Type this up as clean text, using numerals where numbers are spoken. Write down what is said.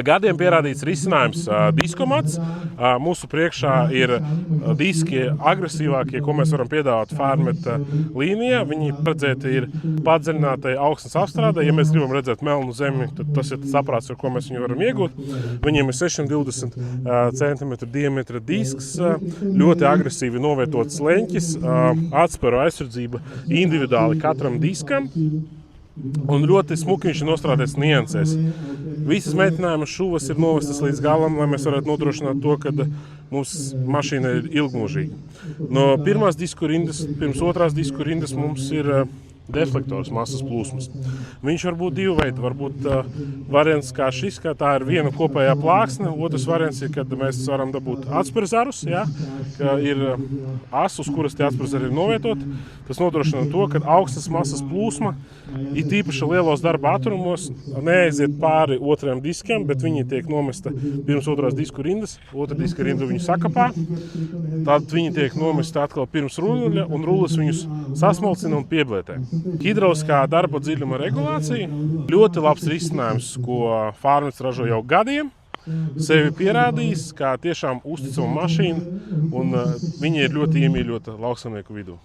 Gadiem pierādīts risinājums diskomats. Mūsu priekšā ir diski agresīvākie, ko mēs varam piedāvāt Farmeta līnijā. Viņi paredzēti ir padziļinātai augsnes apstrādē. Ja mēs gribam redzēt melnu zemi, tad tas ir saprāts, ar ko mēs viņu varam iegūt. Viņiem ir 620 cm diametra disks, ļoti agresīvi novietots leņķis, atsparu aizsardzība individuāli katram diskam. Un ļoti smuki viņš ir nostrādāts niansēs. Visas mēģinājuma šuvas ir novestas līdz galam, lai mēs varētu nodrošināt to, ka mūsu mašīna ir ilgmūžīga. No pirmās disku rindas, pirms otrās disku rindas mums ir deflektors masas plūsmas. Viņš var būt divu veidu. Varbūt variants kā šis, ka tā ir viena kopējā plāksne. Otrs variants ir, kad mēs varam dabūt atspērzarus, ka ir as, uz kuras tie atspērzari ir novietot. Tas nodrošina to, ka augstas masas plūsma it īpaši lielos darba ātrumos neaiziet pāri otrajam diskiem, bet viņi tiek nomesta pirms otrās disku rindas. Otra diska rinda viņu sakapā. Tad viņi tiek nomesta atkal pirms ruļļa, un rullis viņus sasmalcina un pieblētē. Hidrauliskā darba dziļuma regulācija ļoti labs risinājums, ko Farmets ražo jau gadiem. Sevi pierādījis kā tiešām uzticama mašīna, un viņa ir ļoti iemīļota lauksaimnieku vidū.